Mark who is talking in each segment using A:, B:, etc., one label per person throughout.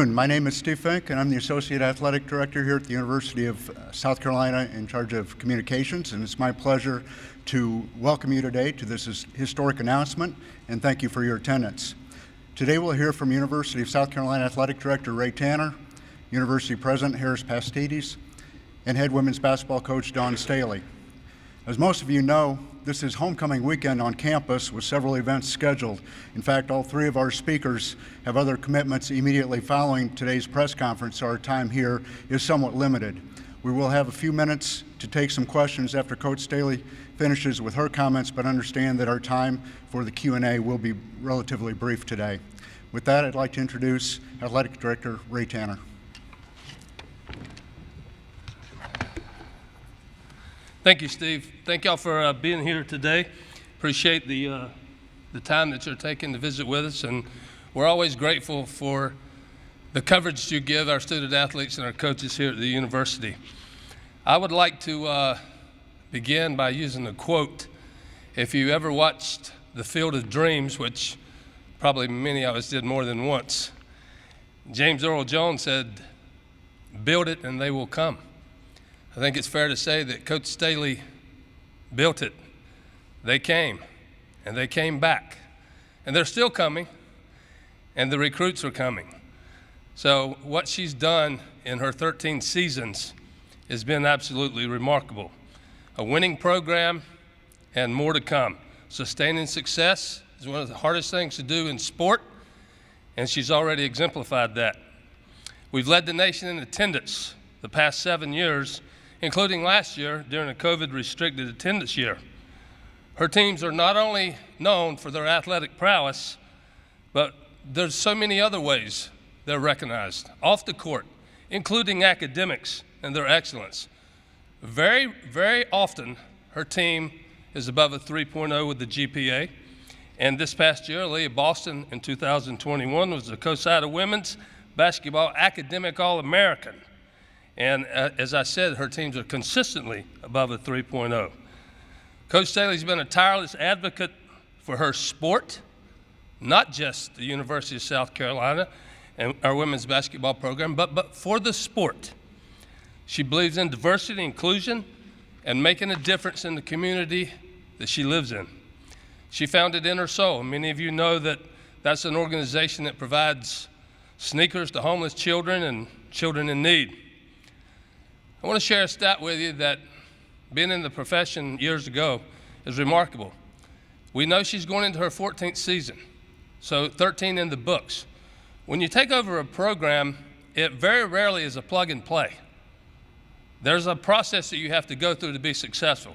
A: My name is Steve Fink, and I'm the Associate Athletic Director here at the University of South Carolina in charge of communications, and it's my pleasure to welcome you today to this historic announcement, and thank you for your attendance. Today we'll hear from University of South Carolina Athletic Director Ray Tanner, University President Harris Pastides, and head women's basketball coach Dawn Staley. As most of you know, this is homecoming weekend on campus with several events scheduled. In fact, all three of our speakers have other commitments immediately following today's press conference, so our time here is somewhat limited. We will have a few minutes to take some questions after Coach Staley finishes with her comments, but understand that our time for the Q&A will be relatively brief today. With that, I'd like to introduce Athletic Director Ray Tanner.
B: Thank you, Steve. Thank y'all for being here today. Appreciate the time that you're taking to visit with us, and we're always grateful for the coverage you give our student athletes and our coaches here at the university. I would like to begin by using a quote. If you ever watched The Field of Dreams, which probably many of us did more than once, James Earl Jones said, "Build it and they will come." I think it's fair to say that Coach Staley built it. They came, and they came back. And they're still coming, and the recruits are coming. So what she's done in her 13 seasons has been absolutely remarkable. A winning program and more to come. Sustaining success is one of the hardest things to do in sport, and she's already exemplified that. We've led the nation in attendance the past 7 years, including last year during a COVID-restricted attendance year. Her teams are not only known for their athletic prowess, but there's so many other ways they're recognized off the court, including academics and their excellence. Very, very often, her team is above a 3.0 with the GPA. And this past year, Leah Boston in 2021 was the COSIDA Women's Basketball Academic All-American. And as I said, her teams are consistently above a 3.0. Coach Staley's been a tireless advocate for her sport, not just the University of South Carolina and our women's basketball program, but for the sport. She believes in diversity, inclusion, and making a difference in the community that she lives in. She founded Inner Soul. Many of you know that that's an organization that provides sneakers to homeless children and children in need. I want to share a stat with you that being in the profession years ago is remarkable. We know she's going into her 14th season, so 13 in the books. When you take over a program, it very rarely is a plug and play. There's a process that you have to go through to be successful.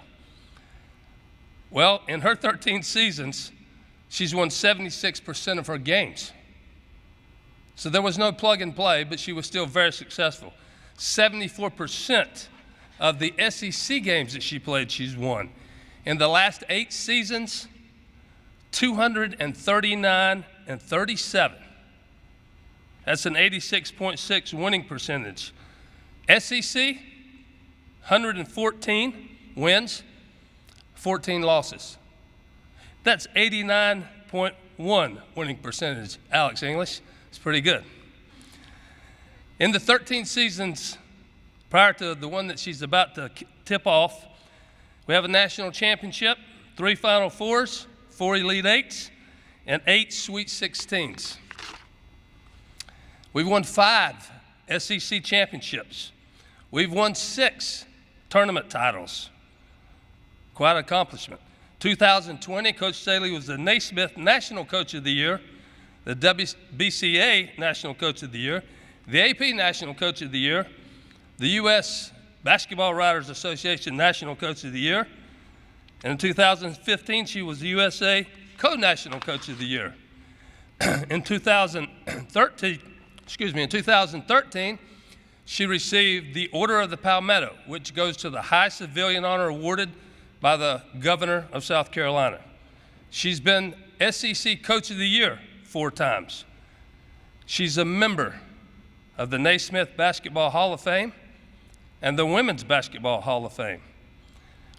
B: Well, in her 13 seasons, she's won 76% of her games. So there was no plug and play, but she was still very successful. 74% of the SEC games that she played, she's won. In the last 8 seasons, 239 and 37. That's an 86.6 winning percentage. SEC, 114 wins, 14 losses. That's 89.1 winning percentage. Alex English, it's pretty good. In the 13 seasons prior to the one that she's about to tip off, we have a national championship, 3 Final Fours, 4 Elite Eights, and 8 Sweet 16s. We've won 5 SEC championships. We've won 6 tournament titles. Quite an accomplishment. 2020, Coach Staley was the Naismith National Coach of the Year, the WBCA National Coach of the Year, the AP National Coach of the Year, the U.S. Basketball Writers Association National Coach of the Year, and in 2015, she was the USA Co-National Coach of the Year. In 2013, she received the Order of the Palmetto, which goes to the highest civilian honor awarded by the Governor of South Carolina. She's been SEC Coach of the Year 4 times. She's a member of the Naismith Basketball Hall of Fame and the Women's Basketball Hall of Fame.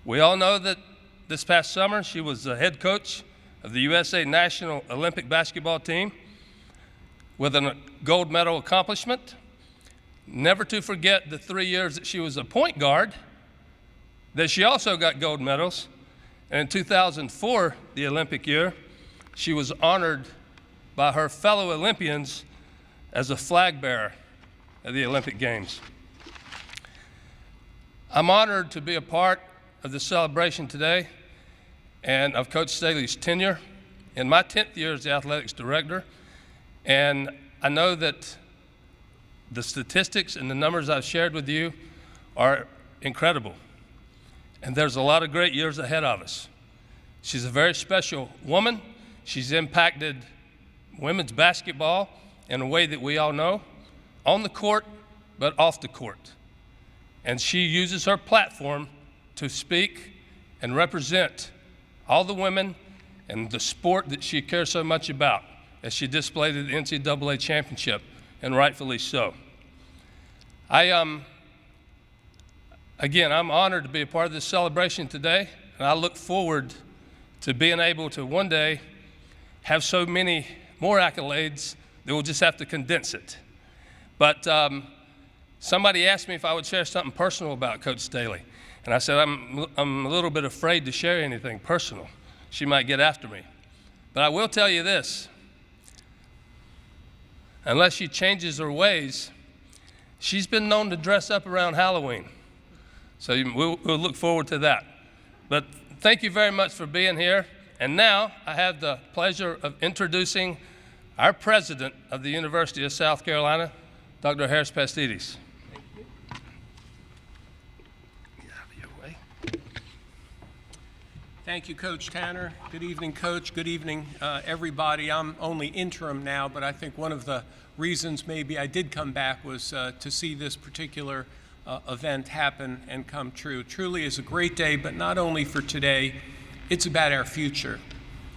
B: We all know that this past summer she was the head coach of the USA National Olympic Basketball Team. with a gold medal accomplishment. Never to forget the 3 years that she was a point guard, that she also got gold medals. And in 2004, the Olympic year, she was honored by her fellow Olympians as a flag bearer at the Olympic Games. I'm honored to be a part of the celebration today and of Coach Staley's tenure in my 10th year as the athletics director. And I know that the statistics and the numbers I've shared with you are incredible. And there's a lot of great years ahead of us. She's a very special woman. She's impacted women's basketball in a way that we all know, on the court, but off the court. And she uses her platform to speak and represent all the women and the sport that she cares so much about, as she displayed at the NCAA championship, and rightfully so. Again, I'm honored to be a part of this celebration today, and I look forward to being able to one day have so many more accolades that we'll just have to condense it. But somebody asked me if I would share something personal about Coach Staley, and I said I'm a little bit afraid to share anything personal. She might get after me. But I will tell you this: unless she changes her ways, she's been known to dress up around Halloween. So we'll look forward to that. But thank you very much for being here. And now I have the pleasure of introducing our president of the University of South Carolina, Dr. Harris Pastides.
C: Thank you.
B: Get out of your way.
C: Thank you, Coach Tanner. Good evening, Coach. Good evening, everybody. I'm only interim now, but I think one of the reasons maybe I did come back was to see this particular event happen and come true. It truly is a great day, but not only for today, it's about our future.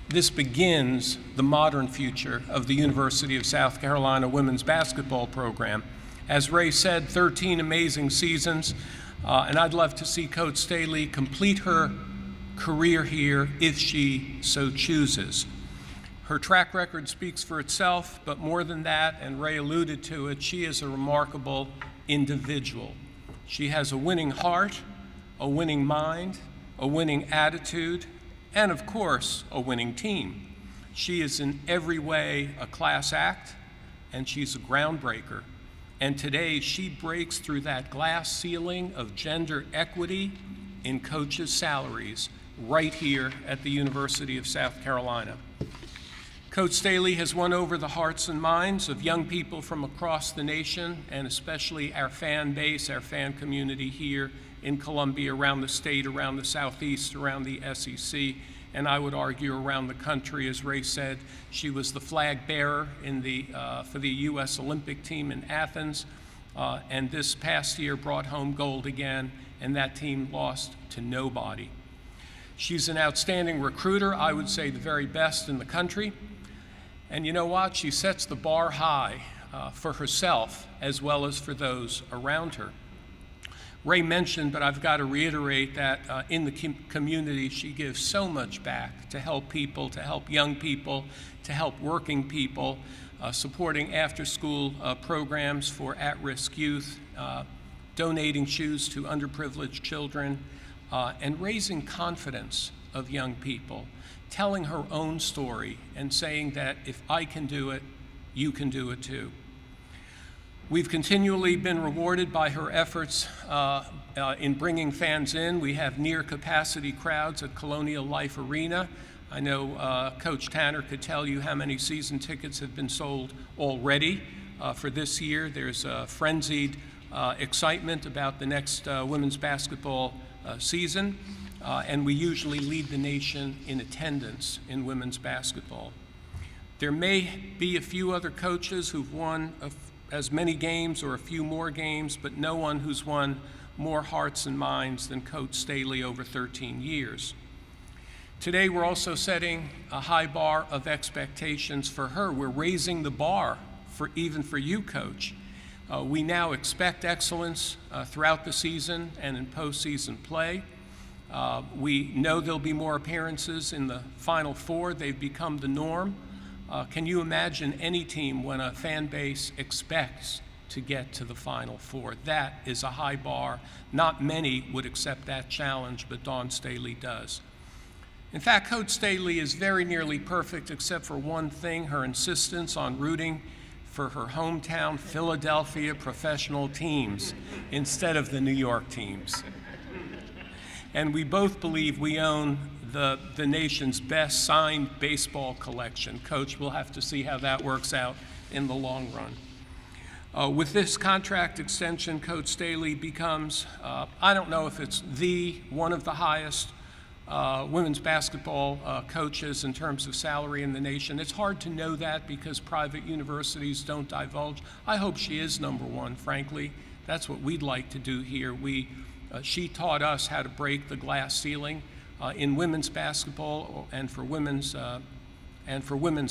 C: This begins the modern future of the University of South Carolina women's basketball program. As Ray said, 13 amazing seasons, and I'd love to see Coach Staley complete her career here if she so chooses. Her track record speaks for itself, but more than that, and Ray alluded to it, she is a remarkable individual. She has a winning heart, a winning mind, a winning attitude, and of course, a winning team. She is in every way a class act, and she's a groundbreaker. And today, she breaks through that glass ceiling of gender equity in coaches' salaries right here at the University of South Carolina. Coach Staley has won over the hearts and minds of young people from across the nation, and especially our fan base, our fan community here in Columbia, around the state, around the Southeast, around the SEC, and I would argue around the country. As Ray said, she was the flag bearer for the U.S. Olympic team in Athens, and this past year brought home gold again, and that team lost to nobody. She's an outstanding recruiter, I would say the very best in the country. And you know what? She sets the bar high for herself as well as for those around her. Ray mentioned, but I've got to reiterate that in the community, she gives so much back to help people, to help young people, to help working people, supporting after-school programs for at-risk youth, donating shoes to underprivileged children, and raising confidence of young people, telling her own story and saying that if I can do it, you can do it too. We've continually been rewarded by her efforts in bringing fans in. We have near capacity crowds at Colonial Life Arena. I know Coach Tanner could tell you how many season tickets have been sold already for this year. There's frenzied excitement about the next women's basketball season. And we usually lead the nation in attendance in women's basketball. There may be a few other coaches who've won as many games or a few more games, but no one who's won more hearts and minds than Coach Staley over 13 years. Today, we're also setting a high bar of expectations for her. We're raising the bar even for you, Coach. We now expect excellence throughout the season and in postseason play. We know there'll be more appearances in the Final Four. They've become the norm. Can you imagine any team when a fan base expects to get to the Final Four? That is a high bar. Not many would accept that challenge, but Dawn Staley does. In fact, Coach Staley is very nearly perfect except for one thing, her insistence on rooting for her hometown Philadelphia professional teams instead of the New York teams. And we both believe we own the nation's best signed baseball collection. Coach, we'll have to see how that works out in the long run. With this contract extension, Coach Staley becomes, I don't know if it's one of the highest women's basketball coaches in terms of salary in the nation. It's hard to know that because private universities don't divulge. I hope she is number one, frankly. That's what we'd like to do here. She taught us how to break the glass ceiling in women's basketball and for women's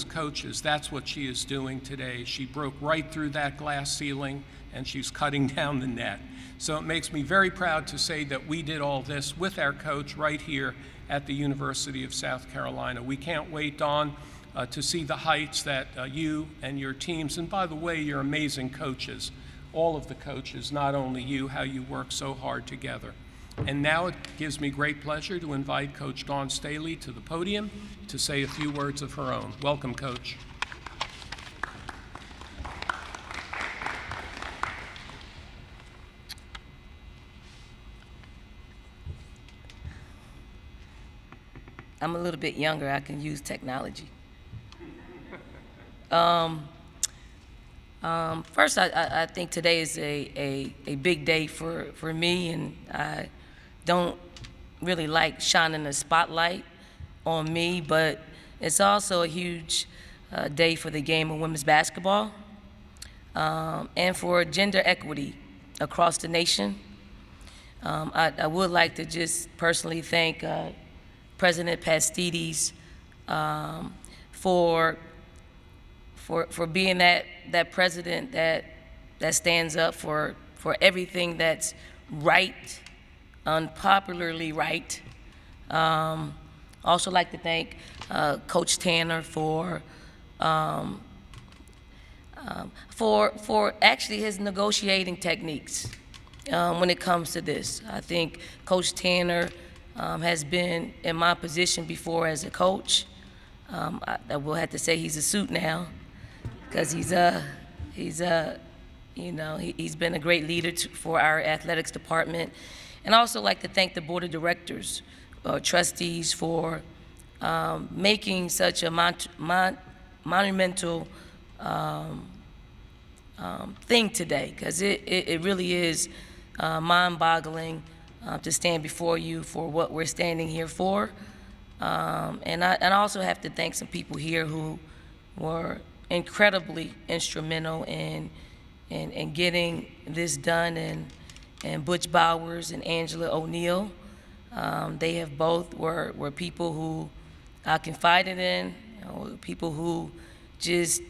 C: coaches. That's what she is doing today. She broke right through that glass ceiling and she's cutting down the net. So it makes me very proud to say that we did all this with our coach right here at the University of South Carolina. We can't wait, Dawn, to see the heights that you and your teams, and by the way, your amazing coaches, all of the coaches, not only you, how you work so hard together. And now it gives me great pleasure to invite Coach Dawn Staley to the podium to say a few words of her own. Welcome, Coach.
D: I'm a little bit younger, I can use technology. First, I think today is a big day for me, and I don't really like shining the spotlight on me, but it's also a huge day for the game of women's basketball and for gender equity across the nation. I would like to just personally thank President Pastides for being that president that stands up for everything that's right, unpopularly right. Also like to thank Coach Tanner for actually his negotiating techniques when it comes to this. I think Coach Tanner has been in my position before as a coach. I will have to say he's a suit now, because he's been a great leader for our athletics department. And I also like to thank the board of directors, trustees for making such a monumental thing today, because it really is mind-boggling to stand before you for what we're standing here for. And I also have to thank some people here who were incredibly instrumental in getting this done, and Butch Bowers and Angela O'Neill. They have both were people who I confided in, people who just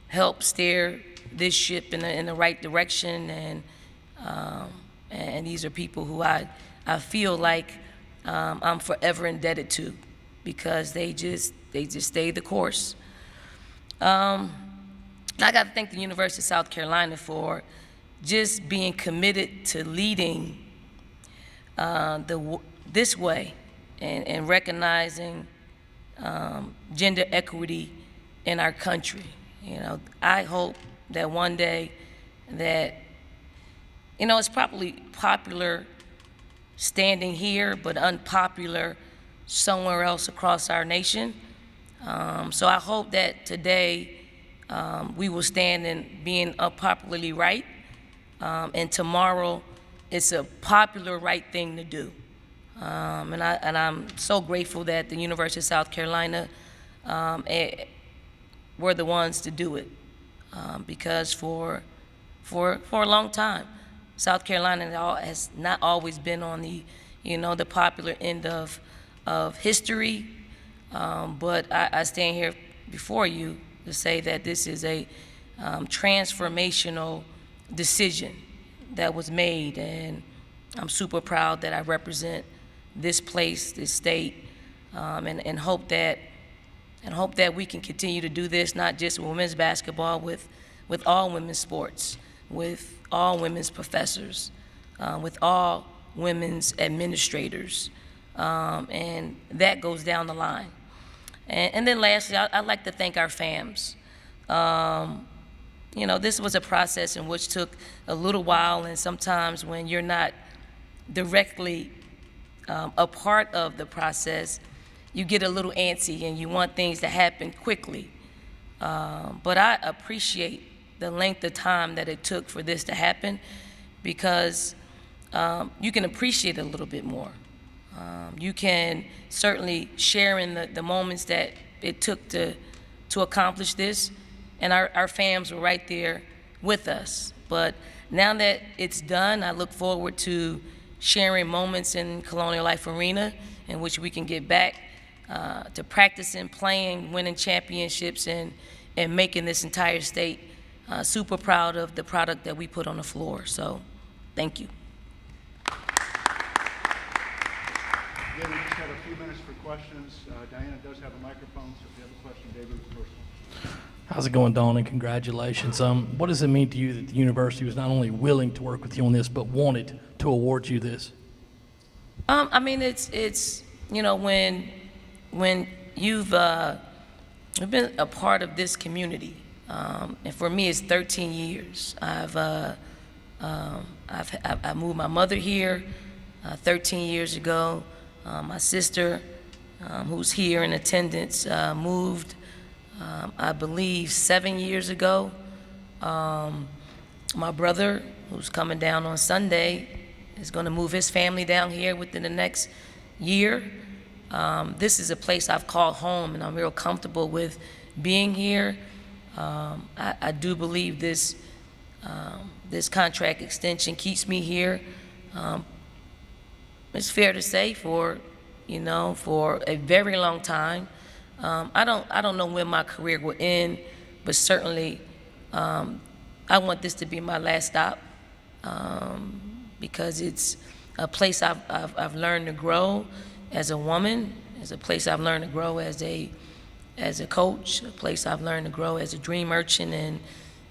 D: helped steer this ship in the right direction, and these are people who I feel like I'm forever indebted to, because they just stayed the course. I got to thank the University of South Carolina for just being committed to leading this way and recognizing gender equity in our country. I hope that one day that, it's probably popular standing here, but unpopular somewhere else across our nation. So I hope that today we will stand in being unpopularly right, and tomorrow it's a popular right thing to do. And I'm so grateful that the University of South Carolina were the ones to do it, because for a long time, South Carolina has not always been on the popular end of history, but I stand here before you to say that this is a transformational decision that was made, and I'm super proud that I represent this place, this state, and hope that and hope that we can continue to do this, not just with women's basketball, with all women's sports, with all women's professors, with all women's administrators, and that goes down the line. And then lastly, I'd like to thank our FAMs. You know, this was a process in which took a little while, and sometimes when you're not directly a part of the process, you get a little antsy and you want things to happen quickly. But I appreciate the length of time that it took for this to happen, because you can appreciate it a little bit more. You can certainly share in the moments that it took to accomplish this, and our fans were right there with us. But now that it's done, I look forward to sharing moments in Colonial Life Arena in which we can get back to practicing, playing, winning championships, and making this entire state super proud of the product that we put on the floor. So, thank you.
A: Again, we just have a few minutes for questions. Diana does have a microphone, so if you have a question, David, first one.
E: How's it going, Dawn, and congratulations. What does it mean to you that the university was not only willing to work with you on this, but wanted to award you this?
D: I mean, it's you know, when you've been a part of this community, and for me, it's 13 years. I moved my mother here 13 years ago. My sister, who's here in attendance, moved, I believe, 7 years ago. My brother, who's coming down on Sunday, is going to move his family down here within the next year. This is a place I've called home, and I'm real comfortable with being here. I do believe this contract extension keeps me here. It's fair to say for a very long time. I don't know when my career will end, but certainly I want this to be my last stop, because it's a place I've learned to grow as a woman. It's a place I've learned to grow as a coach, a place I've learned to grow as a dream merchant, and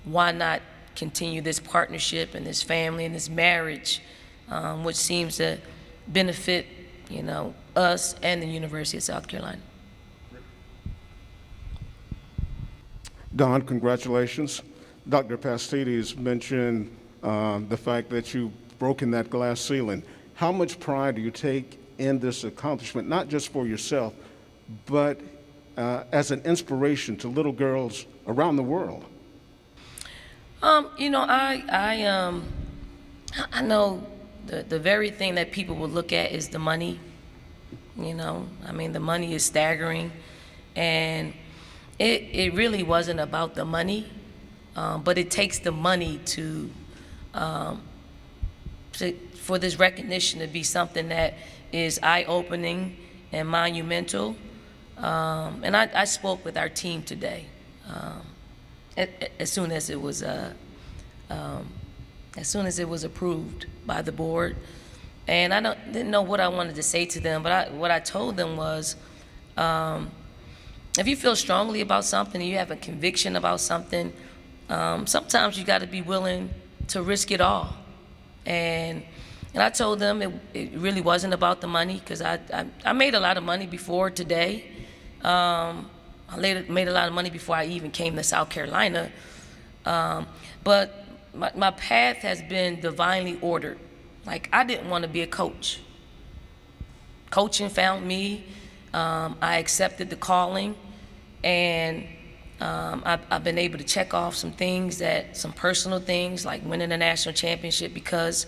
D: why not continue this partnership and this family and this marriage, which seems to benefit, us and the University of South Carolina.
F: Don, congratulations. Dr. Pastides mentioned the fact that you've broken that glass ceiling. How much pride do you take in this accomplishment, not just for yourself, but as an inspiration to little girls around the world?
D: I know the very thing that people will look at is the money. The money is staggering, and it really wasn't about the money, but it takes the money for this recognition to be something that is eye-opening and monumental. And I spoke with our team today, as soon as it was approved by the board, and didn't know what I wanted to say to them, but what I told them was, if you feel strongly about something and you have a conviction about something, sometimes you got to be willing to risk it all. And I told them it really wasn't about the money, because I made a lot of money before today. I made a lot of money before I even came to South Carolina. But my path has been divinely ordered. Like, I didn't want to be a coach. Coaching found me. I accepted the calling, and I've been able to check off some personal things, like winning a national championship, because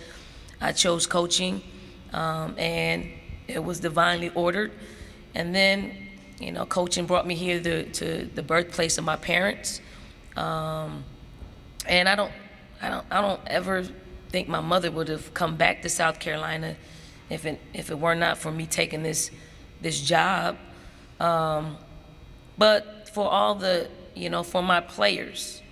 D: I chose coaching, and it was divinely ordered. And then, coaching brought me here to the birthplace of my parents, and I don't ever think my mother would have come back to South Carolina if it were not for me taking this job. But for all for my players,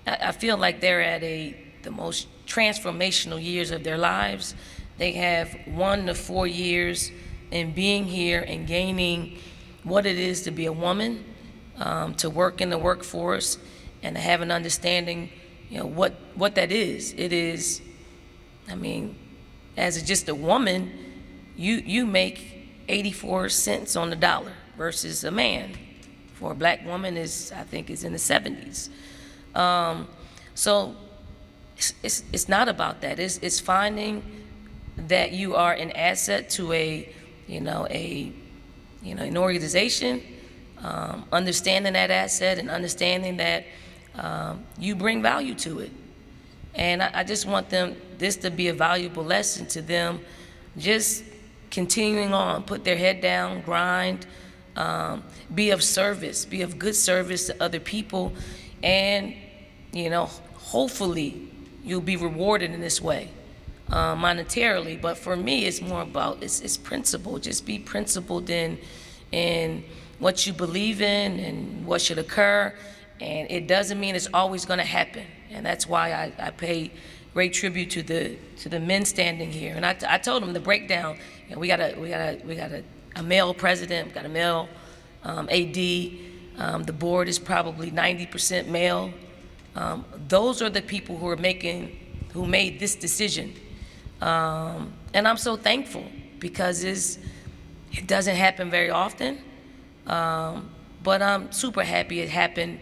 D: I feel like they're at the most transformational years of their lives. They have 1 to 4 years in being here and gaining what it is to be a woman to work in the workforce and to have an understanding, what that is. It is, as just a woman, you make 84 cents on the dollar versus a man. For a black woman I think is in the 70s. So it's not about that. It's finding that you are an asset to an organization, understanding that asset and understanding that you bring value to it. And I just want this to be a valuable lesson to them, just continuing on, put their head down, grind, be of service, be of good service to other people, and, hopefully you'll be rewarded in this way, monetarily. But for me, it's more about, it's principle. Just be principled in what you believe in and what should occur. And it doesn't mean it's always going to happen. And that's why I pay great tribute to the men standing here. And I told them the breakdown. We got a male president, we got a male AD. The board is probably 90% male. Those are the people who made this decision. And I'm so thankful because it doesn't happen very often. But I'm super happy it happened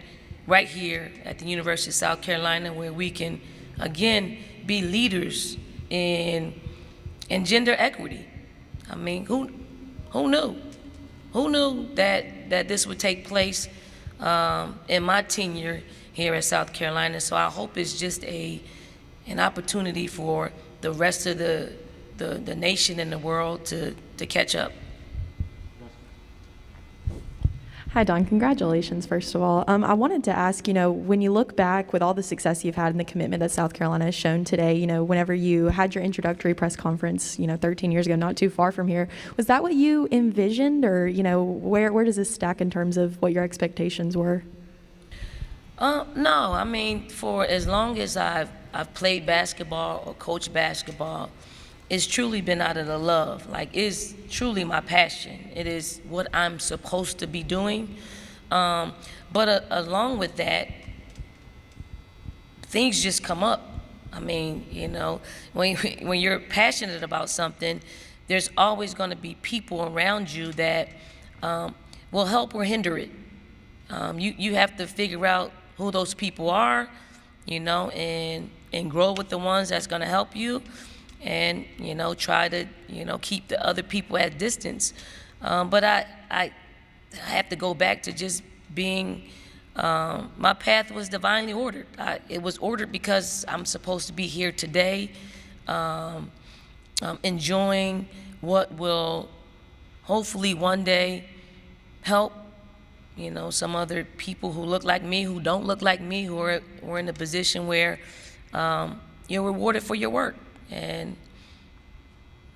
D: right here at the University of South Carolina, where we can, again, be leaders in gender equity. Who knew? Who knew that this would take place in my tenure here at South Carolina? So I hope it's just an opportunity for the rest of the nation and the world to catch up.
G: Hi, Don. Congratulations, first of all. I wanted to ask, when you look back with all the success you've had and the commitment that South Carolina has shown today, whenever you had your introductory press conference, 13 years ago, not too far from here, was that what you envisioned, or, where does this stack in terms of what your expectations were?
D: No, for as long as I've played basketball or coached basketball, it's truly been out of the love. It's truly my passion. It is what I'm supposed to be doing. But along with that, things just come up. When you're passionate about something, there's always going to be people around you that will help or hinder it. You have to figure out who those people are, and grow with the ones that's going to help you. And try to keep the other people at distance, but I have to go back to just being. My path was divinely ordered. It was ordered because I'm supposed to be here today, enjoying what will hopefully one day help some other people who look like me, who don't look like me, who are in a position where you're rewarded for your work. And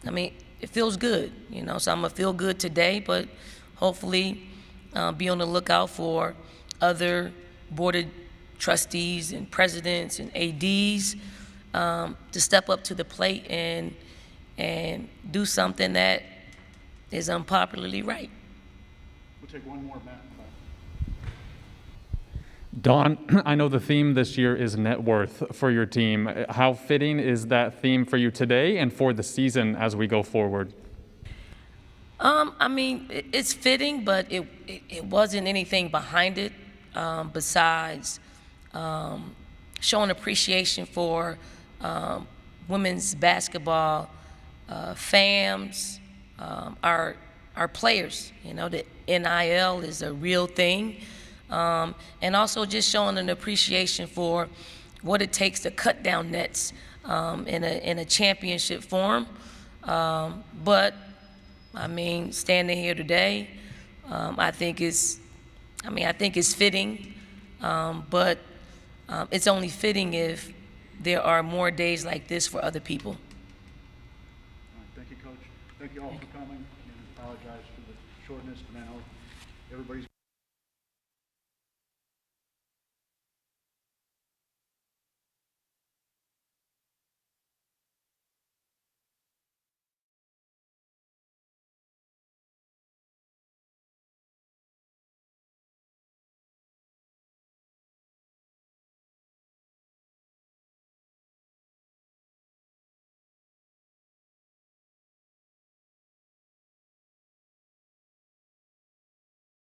D: it feels good, so I'm gonna feel good today, but hopefully be on the lookout for other board of trustees and presidents and ADs to step up to the plate and do something that is unpopularly right.
A: We'll take one more, Matt.
H: Dawn, I know the theme this year is net worth for your team. How fitting is that theme for you today and for the season as we go forward?
D: It's fitting, but it wasn't anything behind it besides showing appreciation for women's basketball fans, our players. The NIL is a real thing. And also just showing an appreciation for what it takes to cut down nets in a championship form. But standing here today, I think it's fitting, but it's only fitting if there are more days like this for other people.
A: All right, thank you, Coach. Thank you all for coming, and apologize for the shortness, but I know everybody's